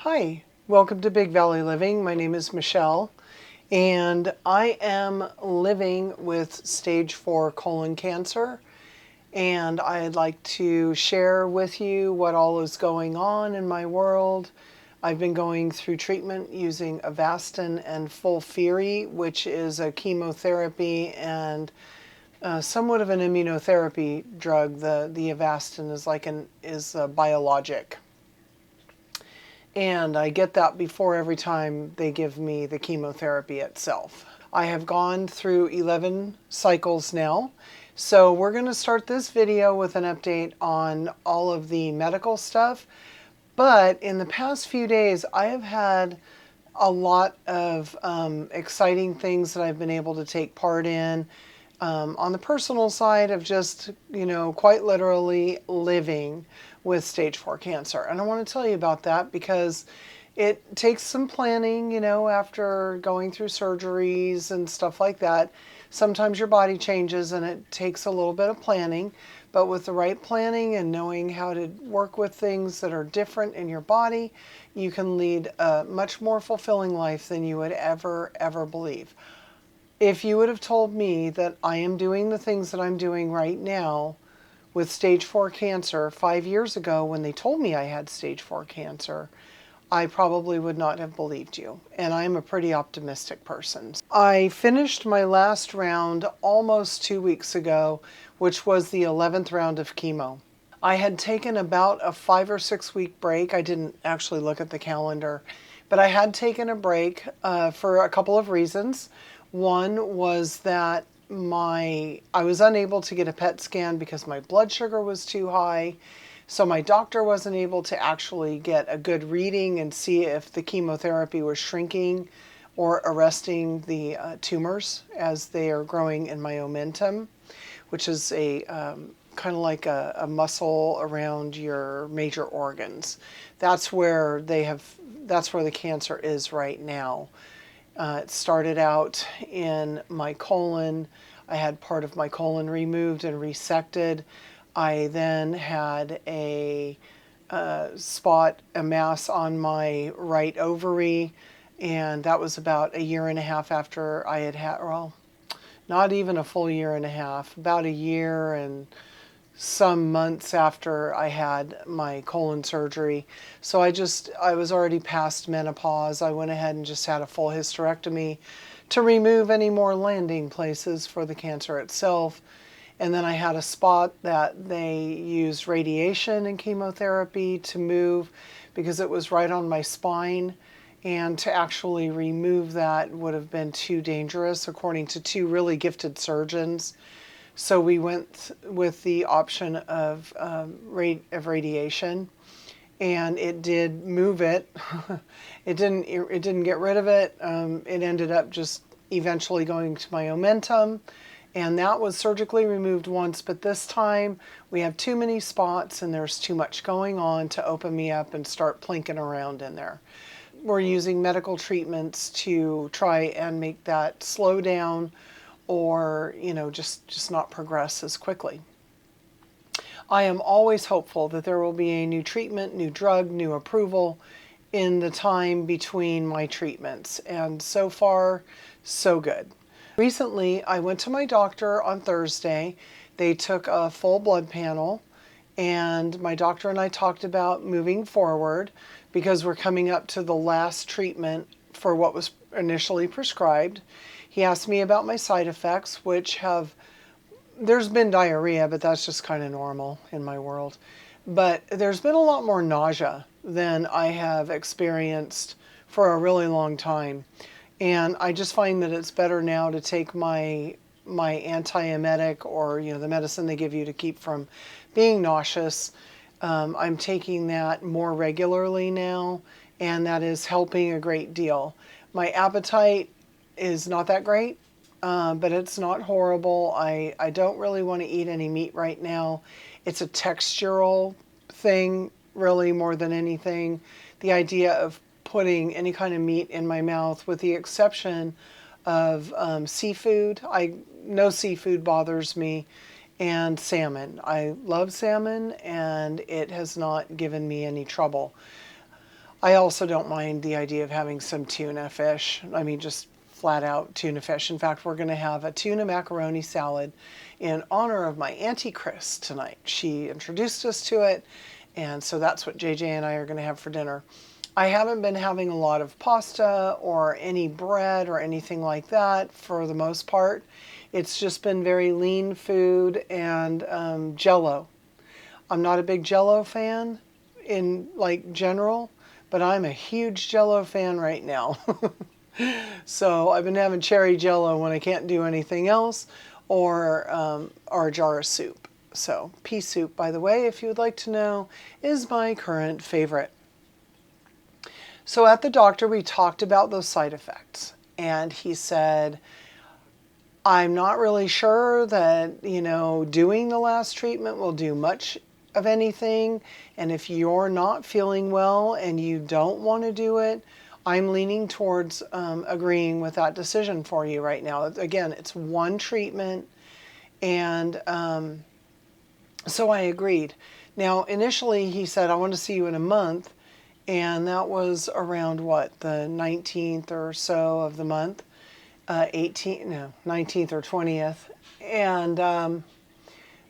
Hi, welcome to Big Valley Living. My name is Michelle, and I am living with stage 4 colon cancer. And I'd like to share with you what all is going on in my world. I've been going through treatment using Avastin and FOLFIRI, which is a chemotherapy and somewhat of an immunotherapy drug. The Avastin is a biologic. And I get that before every time they give me the chemotherapy itself. I have gone through 11 cycles now. So we're going to start this video with an update on all of the medical stuff. But in the past few days, I have had a lot of exciting things that I've been able to take part in. On the personal side of just, quite literally living with stage 4 cancer. And I want to tell you about that because it takes some planning, after going through surgeries and stuff like that. Sometimes your body changes and it takes a little bit of planning, but with the right planning and knowing how to work with things that are different in your body, you can lead a much more fulfilling life than you would ever believe. If you would have told me that I am doing the things that I'm doing right now with stage 4 cancer 5 years ago when they told me I had stage 4 cancer, I probably would not have believed you. And I'm a pretty optimistic person. I finished my last round almost 2 weeks ago, which was the 11th round of chemo. I had taken about a 5 or 6 week break. I didn't actually look at the calendar, but I had taken a break for a couple of reasons. One was that I was unable to get a PET scan because my blood sugar was too high. So my doctor wasn't able to actually get a good reading and see if the chemotherapy was shrinking or arresting the tumors as they are growing in my omentum, which is a kind of like a muscle around your major organs. That's where the cancer is right now. It started out in my colon. I had part of my colon removed and resected. I then had a mass on my right ovary, and that was about a year and a half after I had, well, not even a full year and a half, about a year and some months after I had my colon surgery. So I was already past menopause. I went ahead and just had a full hysterectomy to remove any more landing places for the cancer itself. And then I had a spot that they used radiation and chemotherapy to move because it was right on my spine. And to actually remove that would have been too dangerous, according to 2 really gifted surgeons. So we went with the option of radiation, and it did move it. It didn't get rid of it. It ended up just eventually going to my omentum, and that was surgically removed once. But this time we have too many spots, and there's too much going on to open me up and start plinking around in there. We're using medical treatments to try and make that slow down, or just not progress as quickly. I am always hopeful that there will be a new treatment, new drug, new approval in the time between my treatments, and so far so good. Recently I went to my doctor on Thursday. They took a full blood panel, and my doctor and I talked about moving forward because we're coming up to the last treatment for what was initially prescribed. He asked me about my side effects, there's been diarrhea, but that's just kind of normal in my world. But there's been a lot more nausea than I have experienced for a really long time. And I just find that it's better now to take my antiemetic, or the medicine they give you to keep from being nauseous. I'm taking that more regularly now, and that is helping a great deal. My appetite is not that great, but it's not horrible. I don't really want to eat any meat right now. It's a textural thing, really, more than anything. The idea of putting any kind of meat in my mouth, with the exception of seafood. No seafood bothers me, and salmon. I love salmon, and it has not given me any trouble. I also don't mind the idea of having some tuna fish. I mean, just flat out tuna fish. In fact, we're going to have a tuna macaroni salad in honor of my Auntie Chris tonight. She introduced us to it, and so that's what JJ and I are going to have for dinner. I haven't been having a lot of pasta or any bread or anything like that for the most part. It's just been very lean food and Jell-O. I'm not a big Jell-O fan in like general, but I'm a huge Jell-O fan right now. So I've been having cherry Jell-O when I can't do anything else, or a jar of soup. So pea soup, by the way, if you would like to know, is my current favorite. So at the doctor, we talked about those side effects, and he said, I'm not really sure that, doing the last treatment will do much of anything. And if you're not feeling well and you don't want to do it, I'm leaning towards agreeing with that decision for you right now. Again, it's one treatment. And so I agreed. Now, initially he said, I want to see you in a month. And that was around what, the 19th or so of the month, 19th or 20th. And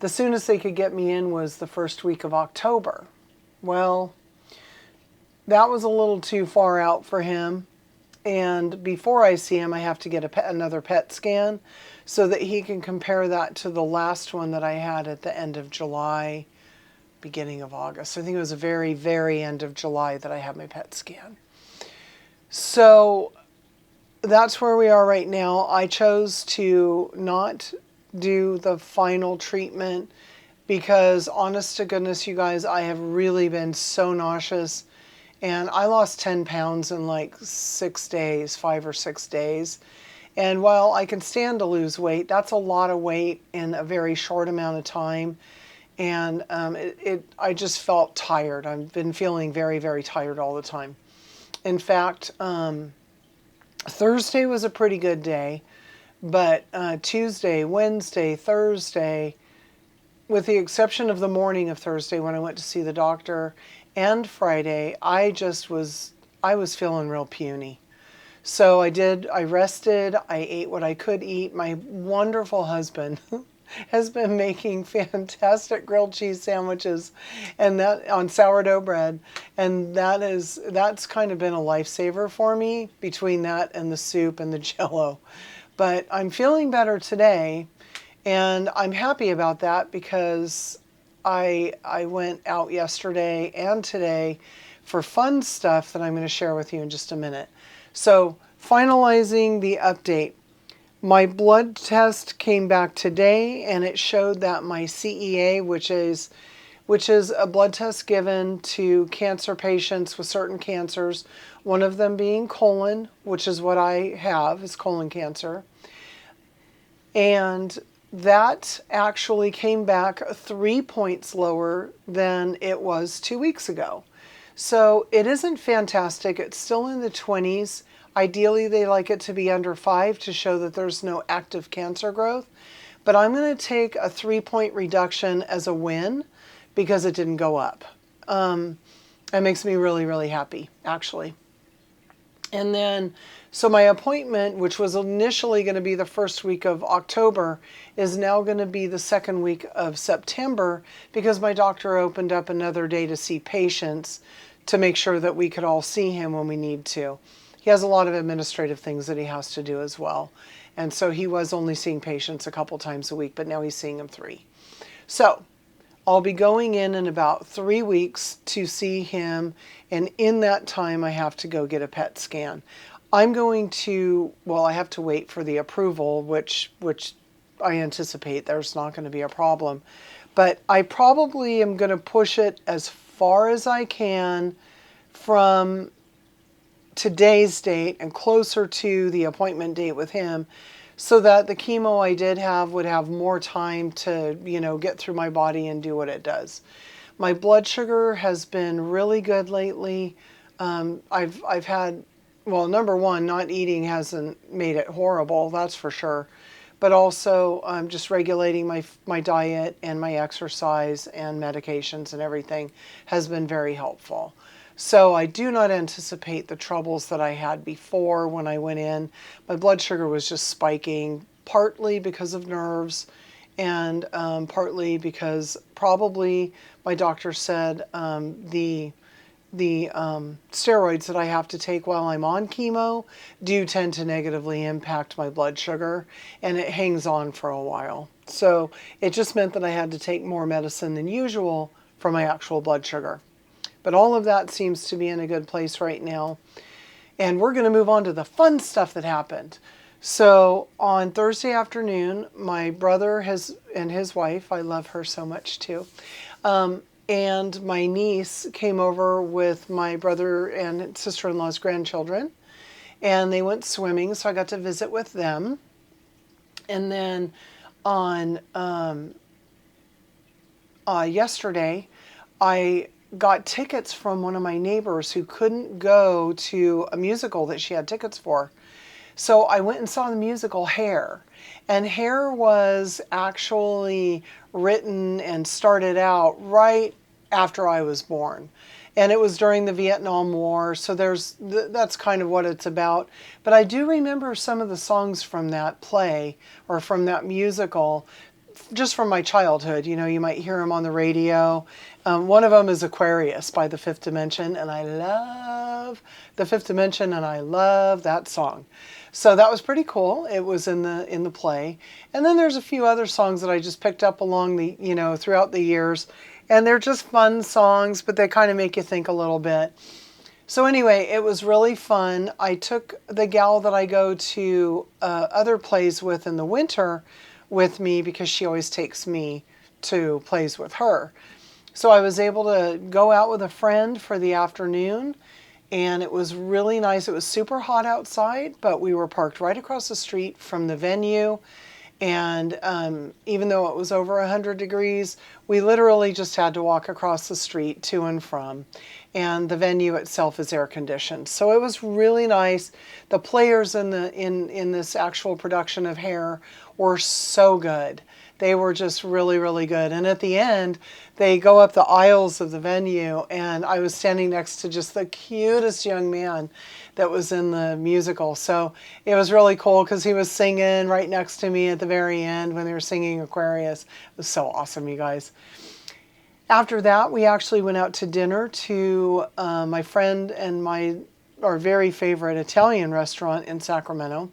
the soonest they could get me in was the first week of October. Well, that was a little too far out for him. And before I see him, I have to get another PET scan so that he can compare that to the last one that I had at the end of July, beginning of August. I think it was the very, very end of July that I had my PET scan. So that's where we are right now. I chose to not do the final treatment because, honest to goodness, you guys, I have really been so nauseous. And I lost 10 pounds in like 6 days, 5 or 6 days. And while I can stand to lose weight, that's a lot of weight in a very short amount of time. And I just felt tired. I've been feeling very, very tired all the time. In fact, Thursday was a pretty good day, but Tuesday, Wednesday, Thursday, with the exception of the morning of Thursday when I went to see the doctor, and Friday, I was feeling real puny. So I rested, I ate what I could eat. My wonderful husband has been making fantastic grilled cheese sandwiches and that on sourdough bread. And that's kind of been a lifesaver for me between that and the soup and the Jell-O. But I'm feeling better today, and I'm happy about that because I went out yesterday and today for fun stuff that I'm going to share with you in just a minute. So, finalizing the update. My blood test came back today and it showed that my CEA, which is a blood test given to cancer patients with certain cancers, one of them being colon, which is what I have, is colon cancer. And that actually came back 3 points lower than it was 2 weeks ago. So it isn't fantastic. It's still in the 20s. Ideally, they like it to be under 5 to show that there's no active cancer growth. But I'm going to take a 3-point reduction as a win because it didn't go up. It makes me really, really happy, actually. And then, so my appointment, which was initially going to be the first week of October, is now going to be the second week of September because my doctor opened up another day to see patients to make sure that we could all see him when we need to. He has a lot of administrative things that he has to do as well. And so he was only seeing patients a couple times a week, but now he's seeing them 3. So I'll be going in about 3 weeks to see him, and in that time I have to go get a PET scan. I'm going to, well, I have to wait for the approval, which I anticipate there's not going to be a problem. But I probably am going to push it as far as I can from today's date and closer to the appointment date with him, so that the chemo I did have would have more time to, get through my body and do what it does. My blood sugar has been really good lately. I've had, well, number one, not eating hasn't made it horrible, that's for sure. But also just regulating my diet and my exercise and medications and everything has been very helpful. So I do not anticipate the troubles that I had before when I went in. My blood sugar was just spiking, partly because of nerves and partly because probably my doctor said the steroids that I have to take while I'm on chemo do tend to negatively impact my blood sugar, and it hangs on for a while. So it just meant that I had to take more medicine than usual for my actual blood sugar. But all of that seems to be in a good place right now. And we're going to move on to the fun stuff that happened. So on Thursday afternoon, my brother and his wife, I love her so much too, and my niece came over with my brother and sister-in-law's grandchildren, and they went swimming, so I got to visit with them. And then on yesterday, I got tickets from one of my neighbors who couldn't go to a musical that she had tickets for. So I went and saw the musical Hair. And Hair was actually written and started out right after I was born. And it was during the Vietnam War, so that's kind of what it's about. But I do remember some of the songs from that play or from that musical just from my childhood. You know, you might hear them on the radio. One of them is Aquarius by the Fifth Dimension, and I love the Fifth Dimension, and I love that song. So that was pretty cool. It was in the play. And then there's a few other songs that I just picked up along the, throughout the years. And they're just fun songs, but they kind of make you think a little bit. So anyway, it was really fun. I took the gal that I go to other plays with in the winter with me because she always takes me to plays with her. So I was able to go out with a friend for the afternoon, and it was really nice. It was super hot outside, but we were parked right across the street from the venue. And even though it was over 100 degrees, we literally just had to walk across the street to and from. And the venue itself is air conditioned. So it was really nice. The players in this actual production of Hair were so good. They were just really, really good. And at the end, they go up the aisles of the venue, and I was standing next to just the cutest young man that was in the musical. So it was really cool because he was singing right next to me at the very end when they were singing Aquarius. It was so awesome, you guys. After that, we actually went out to dinner to my friend and our very favorite Italian restaurant in Sacramento.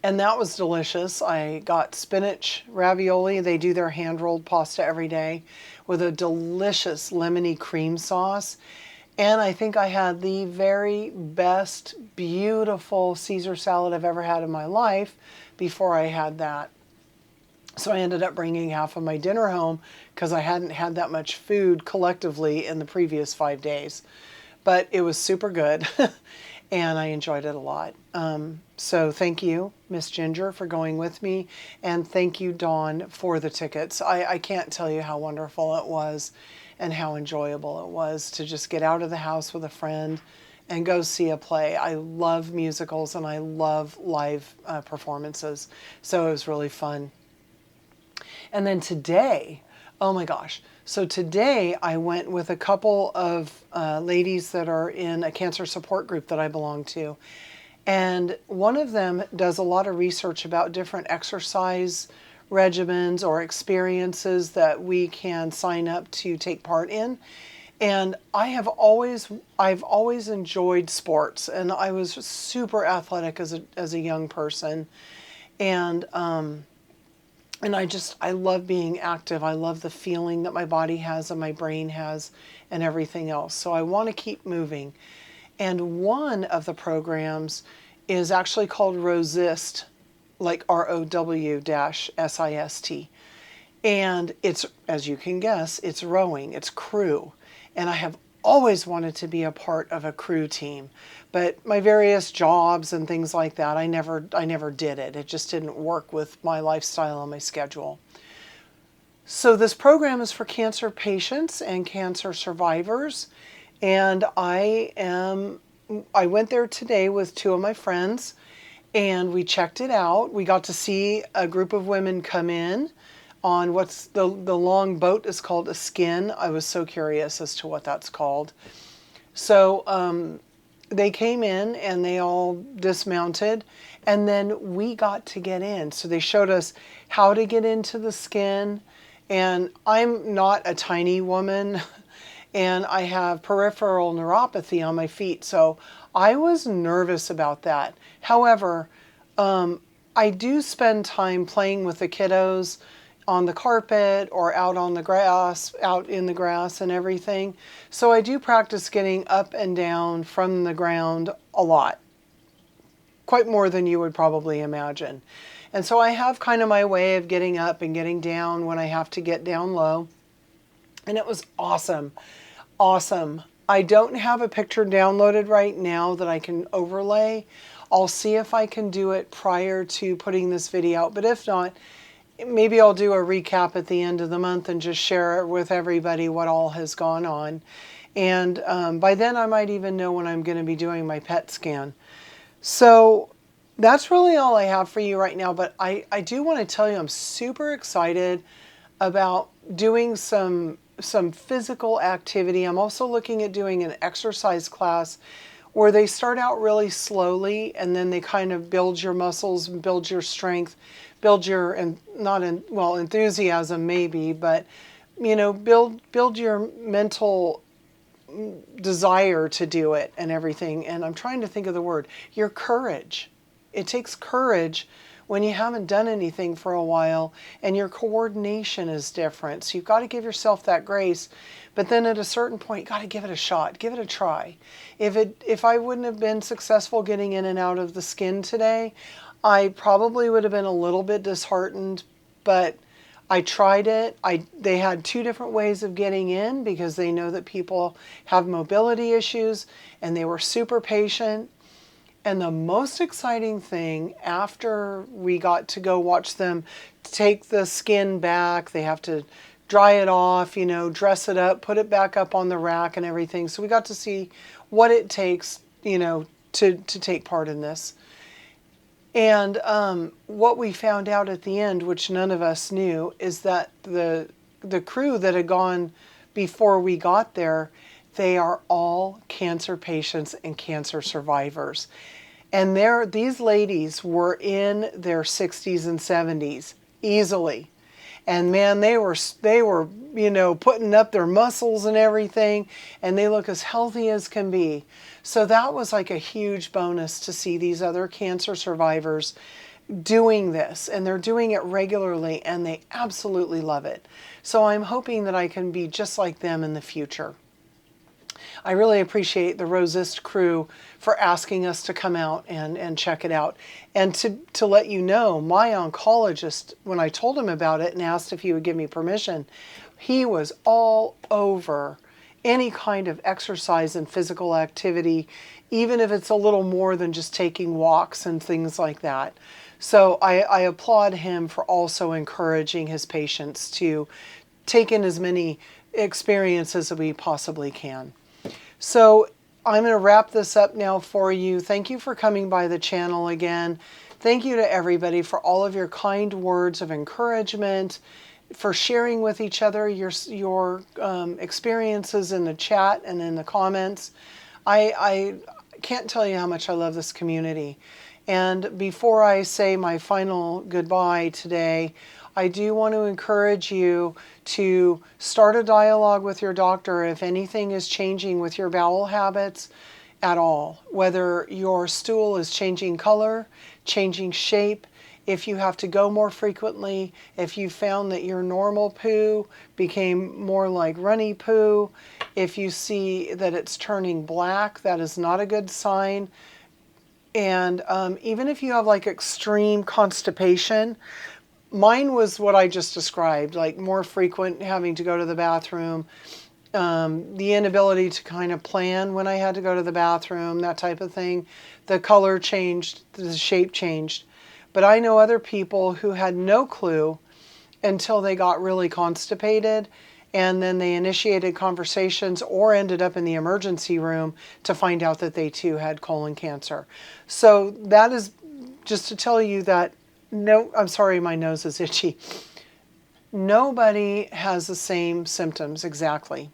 And that was delicious. I got spinach ravioli. They do their hand-rolled pasta every day with a delicious lemony cream sauce. And I think I had the very best, beautiful Caesar salad I've ever had in my life before I had that. So I ended up bringing half of my dinner home because I hadn't had that much food collectively in the previous 5 days. But it was super good, and I enjoyed it a lot. So thank you, Miss Ginger, for going with me, and thank you, Dawn, for the tickets. I can't tell you how wonderful it was and how enjoyable it was to just get out of the house with a friend and go see a play. I love musicals and I love live performances, so it was really fun. And then today, oh my gosh. So today I went with a couple of ladies that are in a cancer support group that I belong to. And one of them does a lot of research about different exercise regimens or experiences that we can sign up to take part in. And I've always enjoyed sports, and I was super athletic as a young person. And I love being active. I love the feeling that my body has and my brain has and everything else. So I want to keep moving. And one of the programs is actually called Rowsist, like ROW-SIST. And it's, as you can guess, it's rowing, it's crew. And I have always wanted to be a part of a crew team. But my various jobs and things like that, I never did it. It just didn't work with my lifestyle and my schedule. So this program is for cancer patients and cancer survivors. And I went there today with two of my friends, and we checked it out. We got to see a group of women come in on what's the long boat is called a skin. I was so curious as to what that's called. So they came in and they all dismounted, and then we got to get in. So they showed us how to get into the skin. And I'm not a tiny woman and I have peripheral neuropathy on my feet. So I was nervous about that. However, I do spend time playing with the kiddos on the carpet or out on the grass, out in the grass and everything. So I do practice getting up and down from the ground a lot, quite more than you would probably imagine. And so I have kind of my way of getting up and getting down when I have to get down low. And it was awesome. Awesome. I don't have a picture downloaded right now that I can overlay. I'll see if I can do it prior to putting this video out. But if not, maybe I'll do a recap at the end of the month and just share it with everybody what all has gone on. And by then I might even know when I'm going to be doing my PET scan. So that's really all I have for you right now. But I do want to tell you I'm super excited about doing some physical activity. I'm also looking at doing an exercise class where they start out really slowly and then they kind of build your muscles, build your strength, build your, and not in, well, enthusiasm maybe, but you know, build your mental desire to do it and everything. And I'm trying to think of the word, your courage. It takes courage when you haven't done anything for a while and your coordination is different. So you've got to give yourself that grace. But then at a certain point, you got to give it a shot, give it a try. If I wouldn't have been successful getting in and out of the skin today, I probably would have been a little bit disheartened, but I tried it. They had 2 different ways of getting in because they know that people have mobility issues, and they were super patient. And the most exciting thing, after we got to go watch them take the skin back, they have to dry it off, you know, dress it up, put it back up on the rack and everything. So we got to see what it takes, you know, to take part in this. And what we found out at the end, which none of us knew, is that the crew that had gone before we got there, they are all cancer patients and cancer survivors. And these ladies were in their 60s and 70s easily. And man, they were, you know, putting up their muscles and everything, and they look as healthy as can be. So that was like a huge bonus to see these other cancer survivors doing this, and they're doing it regularly, and they absolutely love it. So I'm hoping that I can be just like them in the future. I really appreciate the Rosist crew for asking us to come out and check it out. And to let you know, my oncologist, when I told him about it and asked if he would give me permission, he was all over any kind of exercise and physical activity, even if it's a little more than just taking walks and things like that. So I applaud him for also encouraging his patients to take in as many experiences as we possibly can. So I'm going to wrap this up now for you. Thank you for coming by the channel again. Thank you to everybody for all of your kind words of encouragement, for sharing with each other your experiences in the chat and in the comments. I can't tell you how much I love this community. And before I say my final goodbye today, I do want to encourage you to start a dialogue with your doctor if anything is changing with your bowel habits at all, whether your stool is changing color, changing shape, if you have to go more frequently, if you found that your normal poo became more like runny poo, if you see that it's turning black, that is not a good sign. And even if you have like extreme constipation, mine was what I just described, like more frequent having to go to the bathroom, the inability to kind of plan when I had to go to the bathroom, that type of thing. The color changed, the shape changed. But I know other people who had no clue until they got really constipated, and then they initiated conversations or ended up in the emergency room to find out that they too had colon cancer. So that is just to tell you that, no, I'm sorry, my nose is itchy. Nobody has the same symptoms exactly.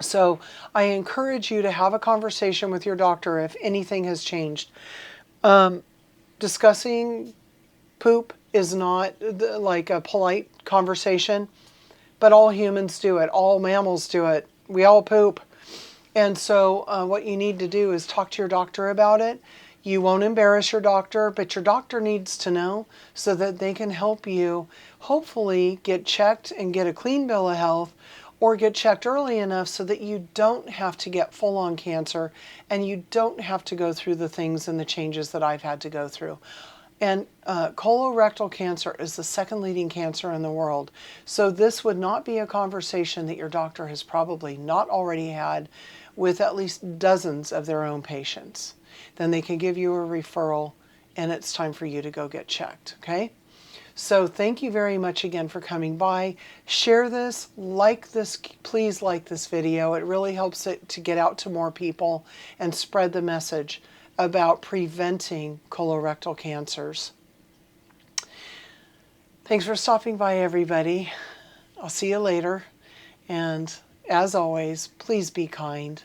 So I encourage you to have a conversation with your doctor if anything has changed. Discussing poop is not like a polite conversation, but all humans do it. All mammals do it. We all poop. And so what you need to do is talk to your doctor about it. You won't embarrass your doctor, but your doctor needs to know so that they can help you hopefully get checked and get a clean bill of health, or get checked early enough so that you don't have to get full-on cancer and you don't have to go through the things and the changes that I've had to go through. And colorectal cancer is the second leading cancer in the world. So this would not be a conversation that your doctor has probably not already had with at least dozens of their own patients. Then they can give you a referral and it's time for you to go get checked, okay? So thank you very much again for coming by. Share this, please like this video. It really helps it to get out to more people and spread the message about preventing colorectal cancers. Thanks for stopping by, everybody. I'll see you later. And as always, please be kind.